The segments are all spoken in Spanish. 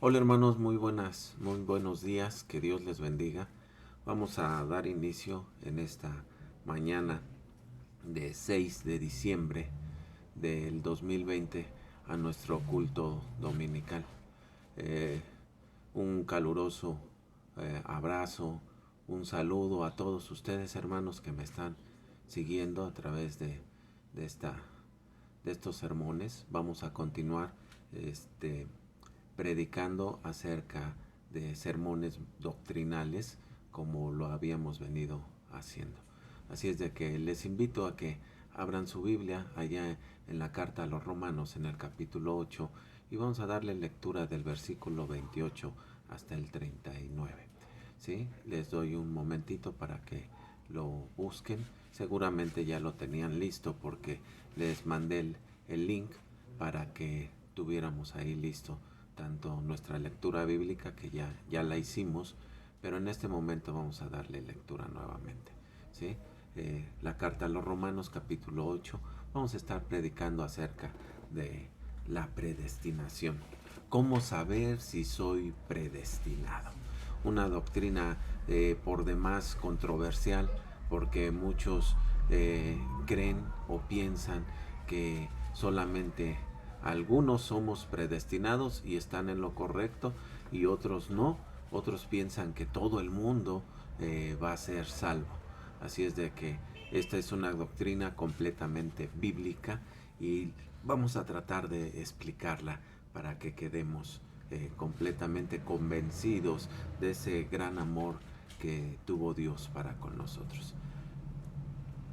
Hola hermanos, muy buenos días, que Dios les bendiga. Vamos a dar inicio en esta mañana de 6 de diciembre del 2020 a nuestro culto dominical. Eh, un caluroso abrazo, un saludo a todos ustedes hermanos que me están siguiendo a través de esta de estos sermones. Vamos a continuar predicando acerca de sermones doctrinales como lo habíamos venido haciendo. Así es de que les invito a que abran su Biblia allá en la carta a los Romanos en el capítulo 8 y vamos a darle lectura del versículo 28 hasta el 39. ¿Sí? Les doy un momentito para que lo busquen. Seguramente ya lo tenían listo porque les mandé el link para que tuviéramos ahí listo tanto nuestra lectura bíblica que ya la hicimos, pero en este momento vamos a darle lectura nuevamente. ¿Sí? La carta a los Romanos capítulo 8, vamos a estar predicando acerca de la predestinación. ¿Cómo saber si soy predestinado? Una doctrina por demás controversial porque muchos creen o piensan que solamente algunos somos predestinados y están en lo correcto y otros no. Otros piensan que todo el mundo va a ser salvo. Así es de que esta es una doctrina completamente bíblica y vamos a tratar de explicarla para que quedemos completamente convencidos de ese gran amor que tuvo Dios para con nosotros.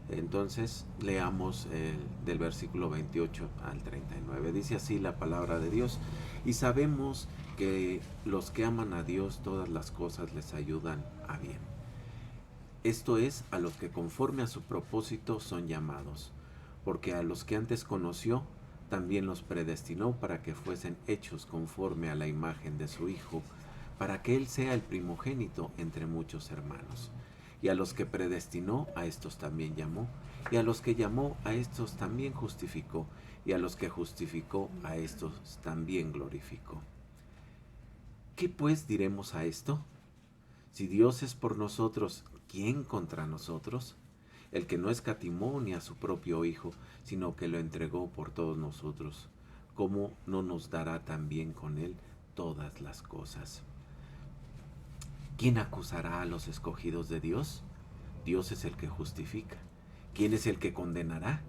Entonces leamos del versículo 28 al 39. Dice así la palabra de Dios: y sabemos que los que aman a Dios todas las cosas les ayudan a bien. Esto es, a los que conforme a su propósito son llamados, porque a los que antes conoció también los predestinó para que fuesen hechos conforme a la imagen de su Hijo, para que Él sea el primogénito entre muchos hermanos. Y a los que predestinó, a estos también llamó, y a los que llamó, a estos también justificó, y a los que justificó, a estos también glorificó. ¿Qué pues diremos a esto? Si Dios es por nosotros, ¿quién contra nosotros? El que no escatimó ni a su propio Hijo, sino que lo entregó por todos nosotros, ¿cómo no nos dará también con Él todas las cosas? ¿Quién acusará a los escogidos de Dios? Dios es el que justifica. ¿Quién es el que condenará?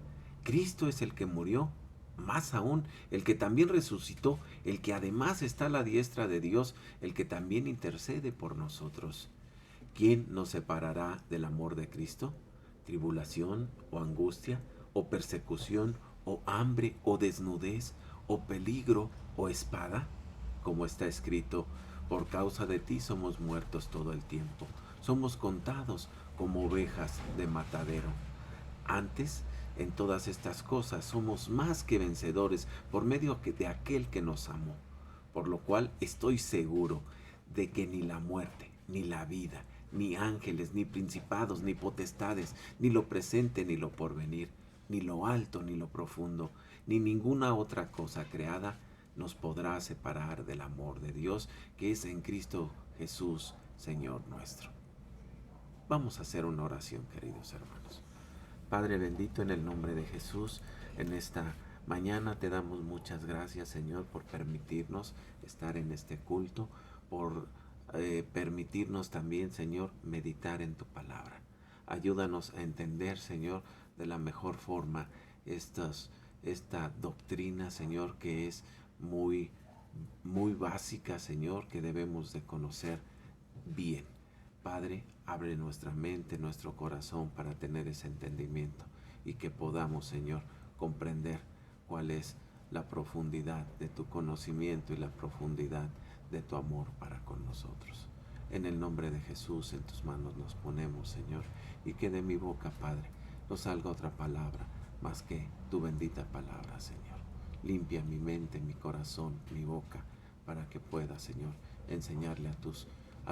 Cristo es el que murió, más aún, el que también resucitó, el que además está a la diestra de Dios, el que también intercede por nosotros. ¿Quién nos separará del amor de Cristo? ¿Tribulación o angustia o persecución o hambre o desnudez o peligro o espada? Como está escrito, por causa de ti somos muertos todo el tiempo, somos contados como ovejas de matadero. Antes, en todas estas cosas somos más que vencedores por medio de aquel que nos amó, por lo cual estoy seguro de que ni la muerte, ni la vida, ni ángeles, ni principados, ni potestades, ni lo presente, ni lo porvenir, ni lo alto, ni lo profundo, ni ninguna otra cosa creada nos podrá separar del amor de Dios que es en Cristo Jesús, Señor nuestro. Vamos a hacer una oración, queridos hermanos. Padre bendito, en el nombre de Jesús, en esta mañana te damos muchas gracias, Señor, por permitirnos estar en este culto, por permitirnos también, Señor, meditar en tu palabra. Ayúdanos a entender, Señor, de la mejor forma esta doctrina, Señor, que es muy, muy básica, Señor, que debemos de conocer bien. Padre, abre nuestra mente, nuestro corazón para tener ese entendimiento y que podamos, Señor, comprender cuál es la profundidad de tu conocimiento y la profundidad de tu amor para con nosotros. En el nombre de Jesús, en tus manos nos ponemos, Señor, y que de mi boca, Padre, no salga otra palabra más que tu bendita palabra, Señor. Limpia mi mente, mi corazón, mi boca, para que pueda, Señor, enseñarle a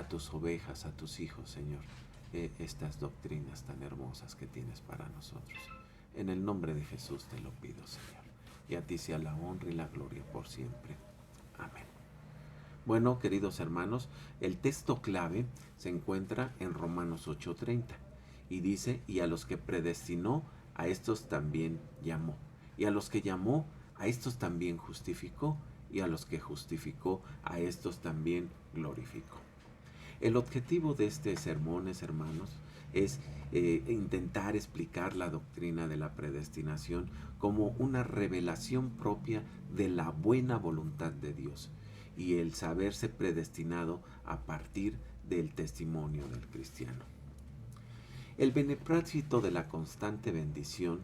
tus ovejas, a tus hijos, Señor, estas doctrinas tan hermosas que tienes para nosotros. En el nombre de Jesús te lo pido, Señor. Y a ti sea la honra y la gloria por siempre. Amén. Bueno, queridos hermanos, el texto clave se encuentra en Romanos 8:30 y dice, y a los que predestinó, a estos también llamó. Y a los que llamó, a estos también justificó. Y a los que justificó, a estos también glorificó. El objetivo de este sermón, hermanos, es intentar explicar la doctrina de la predestinación como una revelación propia de la buena voluntad de Dios y el saberse predestinado a partir del testimonio del cristiano. El beneplácito de la constante bendición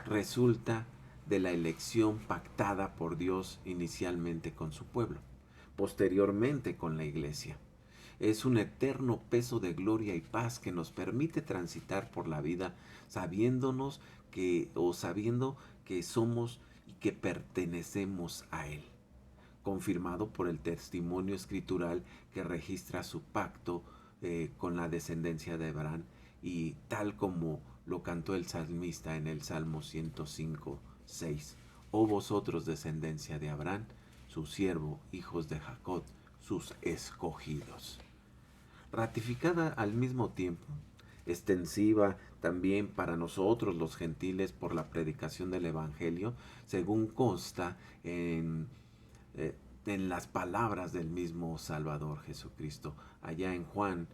resulta de la elección pactada por Dios inicialmente con su pueblo, posteriormente con la iglesia. Es un eterno peso de gloria y paz que nos permite transitar por la vida sabiendo que somos y que pertenecemos a Él, confirmado por el testimonio escritural que registra su pacto con la descendencia de Abraham y tal como lo cantó el salmista en el Salmo 105:6. Oh vosotros, descendencia de Abraham, su siervo, hijos de Jacob, sus escogidos. Ratificada al mismo tiempo, extensiva también para nosotros los gentiles por la predicación del Evangelio, según consta en las palabras del mismo Salvador Jesucristo, allá en Juan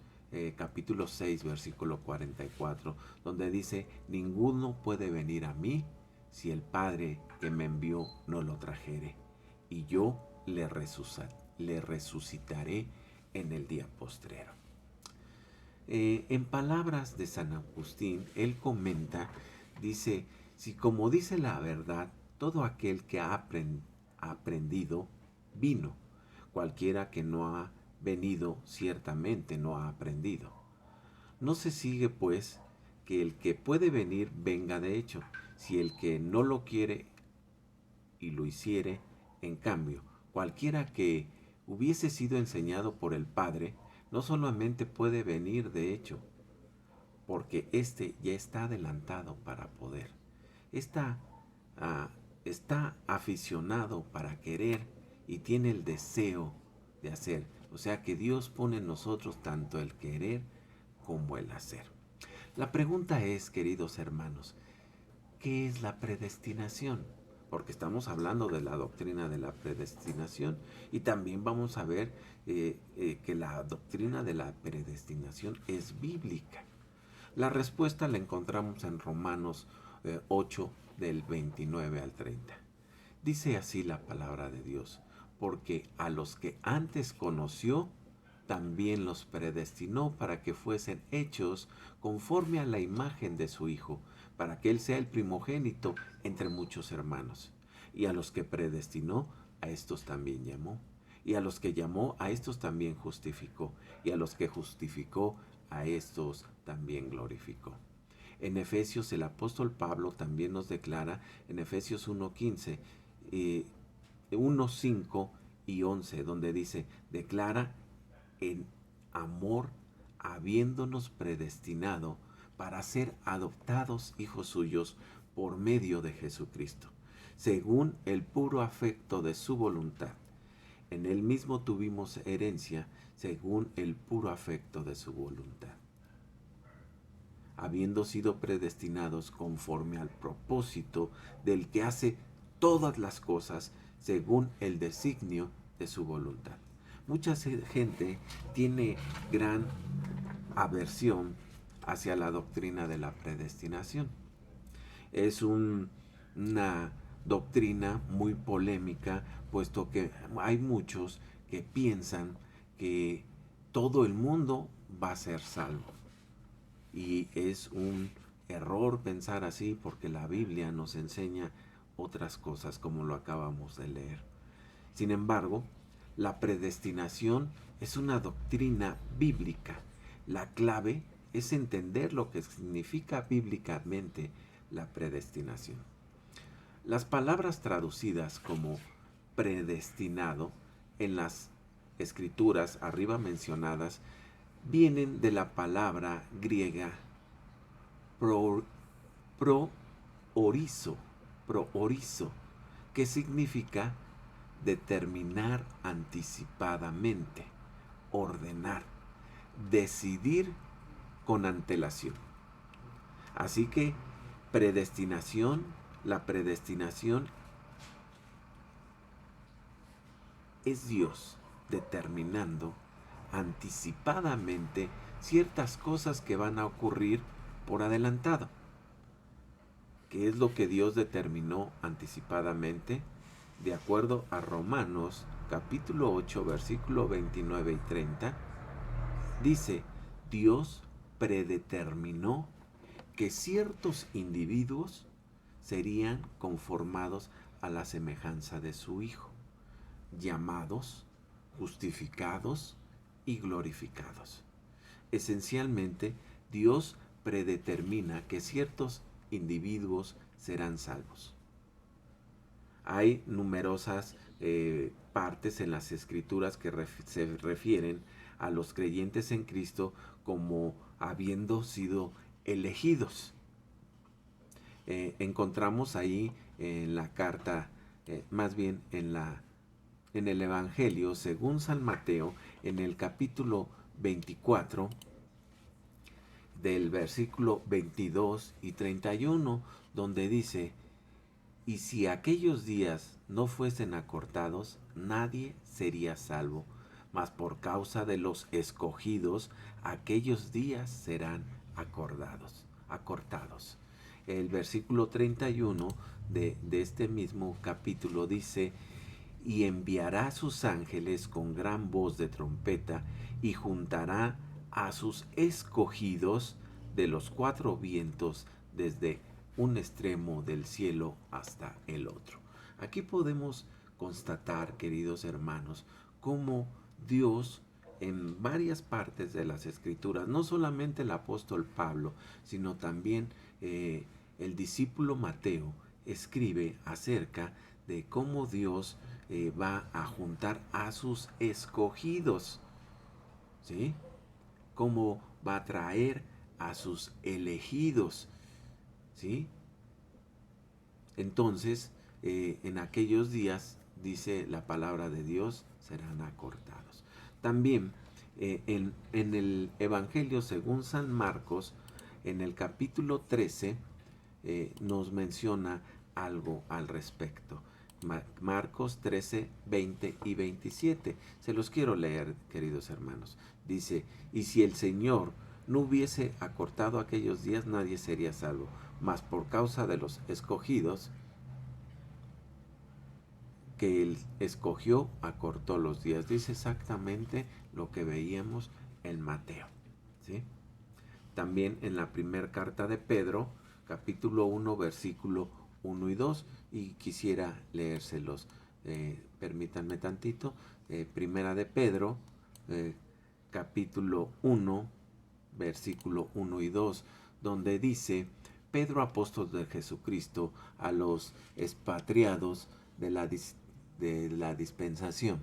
capítulo 6, versículo 44, donde dice, ninguno puede venir a mí si el Padre que me envió no lo trajere, y yo le resucitaré en el día postrero. En palabras de San Agustín, él comenta, dice, si como dice la verdad, todo aquel que ha aprendido, vino. Cualquiera que no ha venido, ciertamente no ha aprendido. No se sigue, pues, que el que puede venir venga de hecho, si el que no lo quiere y lo hiciere, en cambio, cualquiera que hubiese sido enseñado por el Padre, no solamente puede venir de hecho, porque éste ya está adelantado para poder. Está, está aficionado para querer y tiene el deseo de hacer. O sea que Dios pone en nosotros tanto el querer como el hacer. La pregunta es, queridos hermanos, ¿qué es la predestinación? Porque estamos hablando de la doctrina de la predestinación y también vamos a ver que la doctrina de la predestinación es bíblica. La respuesta la encontramos en Romanos 8 del 29 al 30. Dice así la palabra de Dios, porque a los que antes conoció, también los predestinó para que fuesen hechos conforme a la imagen de su Hijo, para que Él sea el primogénito entre muchos hermanos. Y a los que predestinó, a estos también llamó. Y a los que llamó, a estos también justificó. Y a los que justificó, a estos también glorificó. En Efesios el apóstol Pablo también nos declara en Efesios 1:15, 1:5 y 11, donde dice, declara en amor habiéndonos predestinado para ser adoptados hijos suyos por medio de Jesucristo, según el puro afecto de su voluntad. En él mismo tuvimos herencia, según el puro afecto de su voluntad, habiendo sido predestinados conforme al propósito del que hace todas las cosas según el designio de su voluntad. Mucha gente tiene gran aversión hacia la doctrina de la predestinación. Es una doctrina muy polémica, puesto que hay muchos que piensan que todo el mundo va a ser salvo. Y es un error pensar así, porque la Biblia nos enseña otras cosas, como lo acabamos de leer. Sin embargo, la predestinación es una doctrina bíblica. La clave es entender lo que significa bíblicamente la predestinación. Las palabras traducidas como predestinado en las escrituras arriba mencionadas vienen de la palabra griega proorizo, que significa determinar anticipadamente, ordenar, decidir con antelación. Así que la predestinación es Dios determinando anticipadamente ciertas cosas que van a ocurrir por adelantado. ¿Qué es lo que Dios determinó anticipadamente? De acuerdo a Romanos capítulo 8, versículo 29 y 30, dice, Dios predeterminó que ciertos individuos serían conformados a la semejanza de su Hijo, llamados, justificados y glorificados. Esencialmente, Dios predetermina que ciertos individuos serán salvos. Hay numerosas partes en las Escrituras que se refieren a los creyentes en Cristo como habiendo sido elegidos. Encontramos ahí en la carta, más bien en el Evangelio según San Mateo, en el capítulo 24, del versículo 22 y 31, donde dice, y si aquellos días no fuesen acortados, nadie sería salvo, mas por causa de los escogidos, aquellos días serán acortados. El versículo 31 de este mismo capítulo dice, y enviará sus ángeles con gran voz de trompeta, y juntará a sus escogidos de los cuatro vientos desde un extremo del cielo hasta el otro. Aquí podemos constatar, queridos hermanos, cómo Dios en varias partes de las Escrituras, no solamente el apóstol Pablo, sino también el discípulo Mateo, escribe acerca de cómo Dios va a juntar a sus escogidos, ¿sí? Cómo va a traer a sus elegidos, ¿sí? Entonces, en aquellos días, dice la palabra de Dios, serán acortados. También en el Evangelio según San Marcos, en el capítulo 13, nos menciona algo al respecto. Marcos 13, 20 y 27. Se los quiero leer, queridos hermanos. Dice, y si el Señor no hubiese acortado aquellos días, nadie sería salvo. Mas por causa de los escogidos, que Él escogió, acortó los días. Dice exactamente lo que veíamos en Mateo, ¿sí? También en la primera carta de Pedro, capítulo 1, versículo 1 y 2, y quisiera leérselos. Permítanme tantito. Primera de Pedro, capítulo 1, versículo 1 y 2, donde dice, Pedro, apóstol de Jesucristo, a los expatriados de la dispensación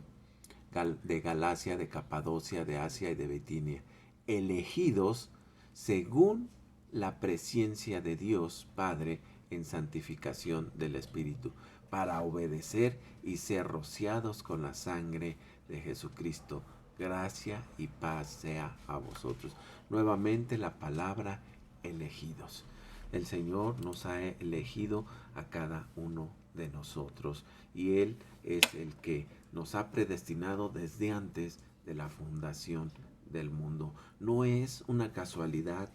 de Galacia, de Capadocia, de Asia y de Bitinia, elegidos según la presencia de Dios Padre en santificación del Espíritu, para obedecer y ser rociados con la sangre de Jesucristo. Gracia y paz sea a vosotros. Nuevamente la palabra elegidos. El Señor nos ha elegido a cada uno de nosotros y Él es el que nos ha predestinado desde antes de la fundación del mundo. No es una casualidad,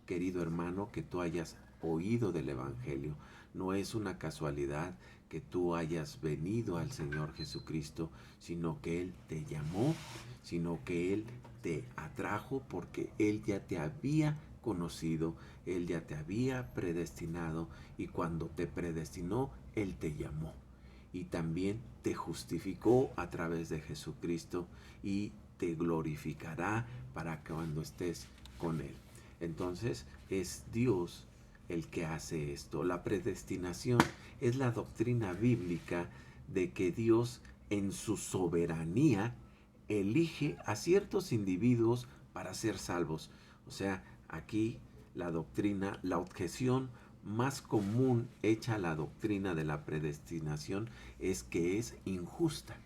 querido hermano, que tú hayas oído del Evangelio. No es una casualidad que tú hayas venido al Señor Jesucristo, sino que Él te llamó, sino que Él te atrajo porque Él ya te había conocido, Él ya te había predestinado y cuando te predestinó, Él te llamó y también te justificó a través de Jesucristo y te glorificará para que cuando estés con Él. Entonces es Dios el que hace esto. La predestinación es la doctrina bíblica de que Dios en su soberanía elige a ciertos individuos para ser salvos. O sea, aquí la doctrina, la objeción más común hecha a la doctrina de la predestinación es que es injusta.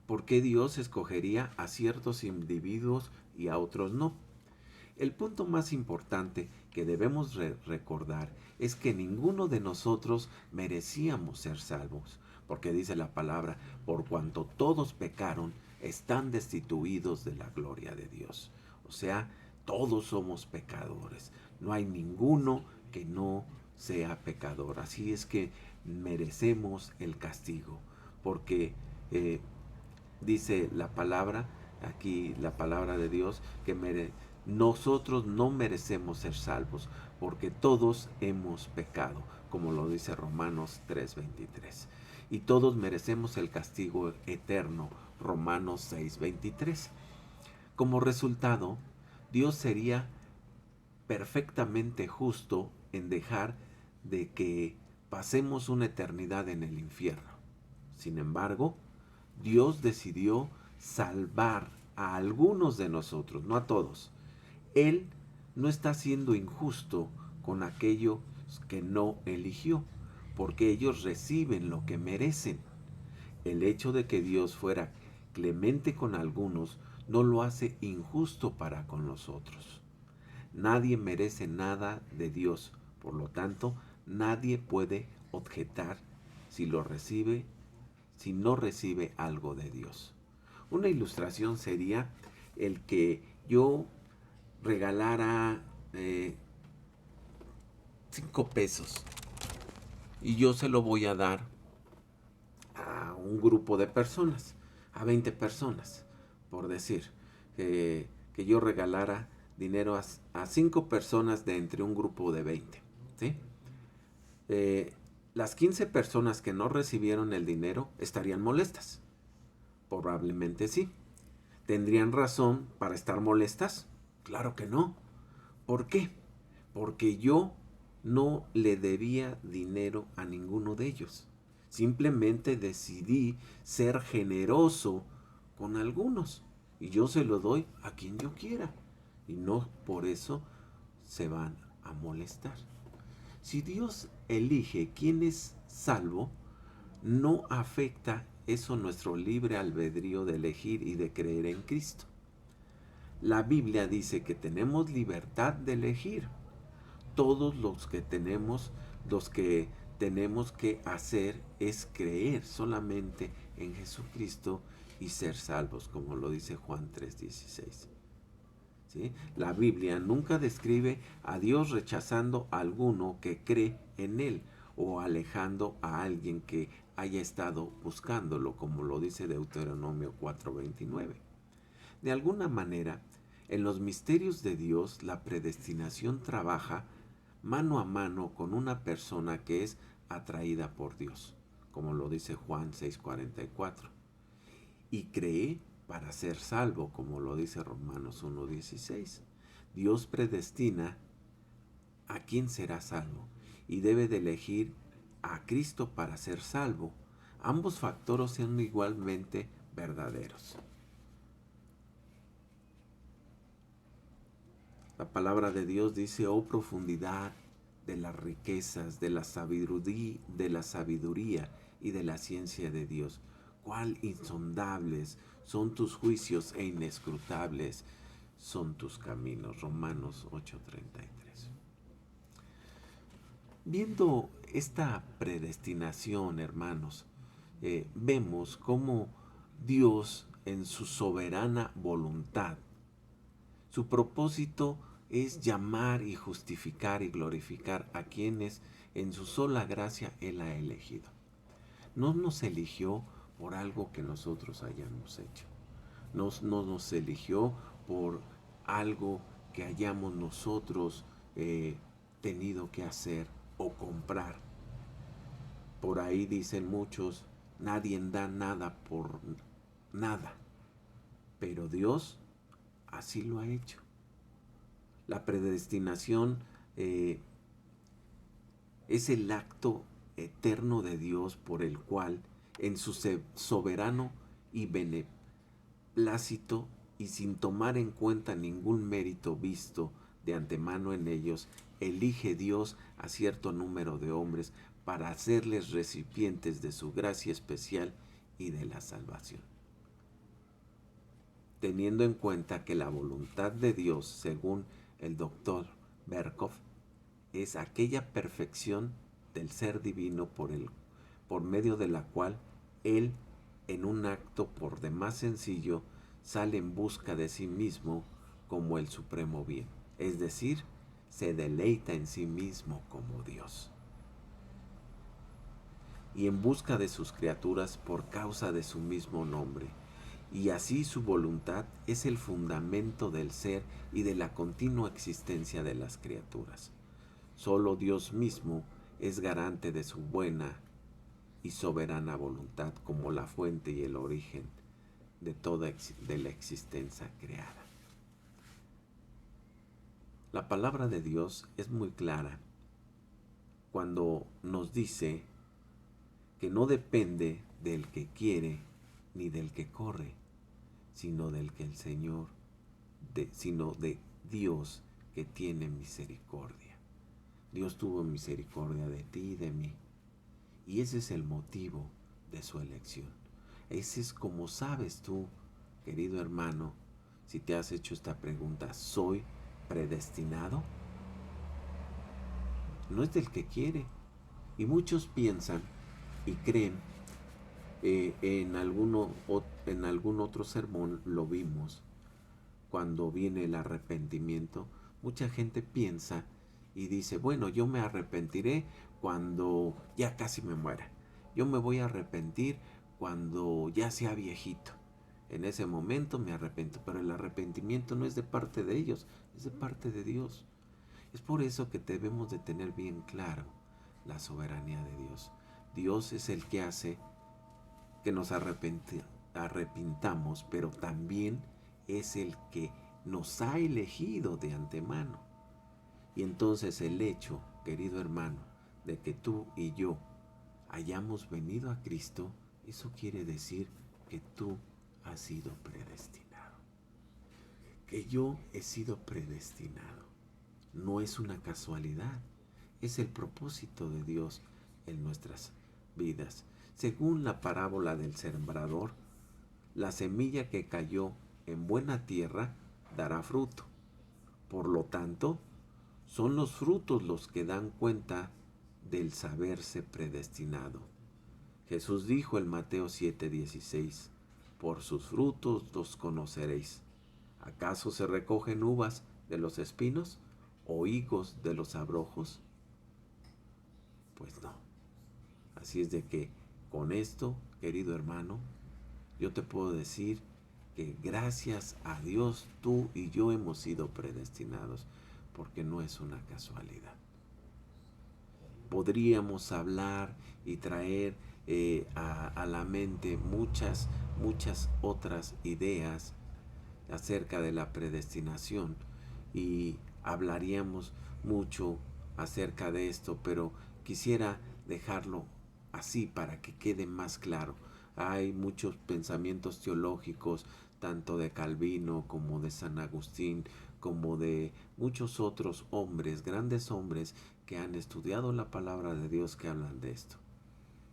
¿Por qué Dios escogería a ciertos individuos y a otros no? El punto más importante que debemos recordar es que ninguno de nosotros merecíamos ser salvos, porque dice la palabra, por cuanto todos pecaron, están destituidos de la gloria de Dios. O sea, todos somos pecadores. No hay ninguno que no sea pecador. Así es que merecemos el castigo, porque dice la palabra, aquí la palabra de Dios, que nosotros no merecemos ser salvos, porque todos hemos pecado, como lo dice Romanos 3:23. Y todos merecemos el castigo eterno, Romanos 6:23. Como resultado, Dios sería perfectamente justo en dejar de que pasemos una eternidad en el infierno. Sin embargo, Dios decidió salvar a algunos de nosotros, no a todos. Él no está siendo injusto con aquellos que no eligió, porque ellos reciben lo que merecen. El hecho de que Dios fuera clemente con algunos no lo hace injusto para con los otros. Nadie merece nada de Dios, por lo tanto, nadie puede objetar si lo recibe, si no recibe algo de Dios. Una ilustración sería el que yo regalara 5 pesos y yo se lo voy a dar a un grupo de personas, a 20 personas, por decir, que yo regalara dinero a 5 personas de entre un grupo de 20. ¿Sí? Las 15 personas que no recibieron el dinero estarían molestas. Probablemente sí. ¿Tendrían razón para estar molestas? Claro que no. ¿Por qué? Porque yo no le debía dinero a ninguno de ellos. Simplemente decidí ser generoso con algunos. Y yo se lo doy a quien yo quiera. Y no por eso se van a molestar. Si Dios elige quién es salvo, no afecta eso nuestro libre albedrío de elegir y de creer en Cristo. La Biblia dice que tenemos libertad de elegir. Todos los que tenemos que hacer es creer solamente en Jesucristo y ser salvos, como lo dice Juan 3:16. ¿Sí? La Biblia nunca describe a Dios rechazando a alguno que cree en Él o alejando a alguien que haya estado buscándolo, como lo dice Deuteronomio 4:29. De alguna manera, en los misterios de Dios, la predestinación trabaja mano a mano con una persona que es atraída por Dios, como lo dice Juan 6:44, y cree para ser salvo, como lo dice Romanos 1:16. Dios predestina a quién será salvo y debe de elegir a Cristo para ser salvo. Ambos factores son igualmente verdaderos. La palabra de Dios dice, oh profundidad de las riquezas, de la sabiduría y de la ciencia de Dios. Cuán insondables son tus juicios e inescrutables son tus caminos. Romanos 8:33. Viendo esta predestinación, hermanos, vemos cómo Dios en su soberana voluntad, su propósito es llamar y justificar y glorificar a quienes en su sola gracia Él ha elegido. No nos eligió por algo que nosotros hayamos hecho. No nos eligió por algo que hayamos nosotros tenido que hacer o comprar. Por ahí dicen muchos, nadie da nada por nada. Pero Dios así lo ha hecho. La predestinación es el acto eterno de Dios por el cual, en su soberano y beneplácito y sin tomar en cuenta ningún mérito visto de antemano en ellos, elige Dios a cierto número de hombres para hacerles recipientes de su gracia especial y de la salvación. Teniendo en cuenta que la voluntad de Dios, según el doctor Berkhoff, es aquella perfección del ser divino por medio de la cual Él, en un acto por demás sencillo, sale en busca de sí mismo como el supremo bien, es decir, se deleita en sí mismo como Dios, y en busca de sus criaturas por causa de su mismo nombre, y así su voluntad es el fundamento del ser y de la continua existencia de las criaturas. Solo Dios mismo es garante de su buena y soberana voluntad como la fuente y el origen de la existencia creada. La palabra de Dios es muy clara cuando nos dice que no depende del que quiere ni del que corre, sino del que el Señor, sino de Dios que tiene misericordia. Dios tuvo misericordia de ti y de mí. Y ese es el motivo de su elección. Ese es como sabes tú, querido hermano, si te has hecho esta pregunta, ¿soy predestinado? No es del que quiere. Y muchos piensan y creen, en algún otro sermón lo vimos, cuando viene el arrepentimiento, mucha gente piensa y dice, bueno, yo me arrepentiré cuando ya casi me muera. Yo me voy a arrepentir cuando ya sea viejito. En ese momento me arrepiento, pero el arrepentimiento no es de parte de ellos, es de parte de Dios. Es por eso que debemos de tener bien claro la soberanía de Dios. Dios es el que hace que nos arrepintamos, pero también es el que nos ha elegido de antemano. Y entonces el hecho, querido hermano, de que tú y yo hayamos venido a Cristo, eso quiere decir que tú has sido predestinado. Que yo he sido predestinado. No es una casualidad, es el propósito de Dios en nuestras vidas. Según la parábola del sembrador, la semilla que cayó en buena tierra dará fruto. Por lo tanto, son los frutos los que dan cuenta del saberse predestinado. Jesús dijo en Mateo 7:16, por sus frutos los conoceréis. ¿Acaso se recogen uvas de los espinos o higos de los abrojos? Pues no. Así es de que con esto, querido hermano, yo te puedo decir que gracias a Dios tú y yo hemos sido predestinados, porque no es una casualidad. Podríamos hablar y traer a la mente muchas otras ideas acerca de la predestinación y hablaríamos mucho acerca de esto, pero quisiera dejarlo así para que quede más claro. Hay muchos pensamientos teológicos, tanto de Calvino como de San Agustín, como de muchos otros hombres, grandes hombres que han estudiado la palabra de Dios, que hablan de esto.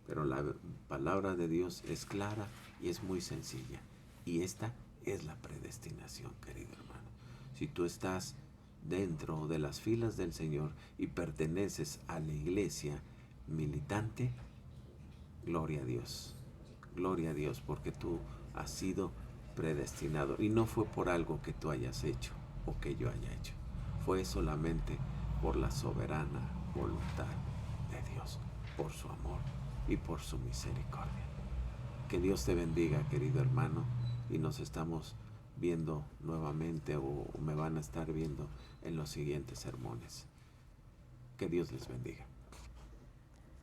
Pero la palabra de Dios es clara y es muy sencilla. Y esta es la predestinación, querido hermano. Si tú estás dentro de las filas del Señor y perteneces a la iglesia militante, gloria a Dios. Gloria a Dios, porque tú has sido predestinado. Y no fue por algo que tú hayas hecho o que yo haya hecho. Fue solamente por la soberana voluntad de Dios, por su amor y por su misericordia. Que Dios te bendiga, querido hermano, y nos estamos viendo nuevamente o me van a estar viendo en los siguientes sermones. Que Dios les bendiga.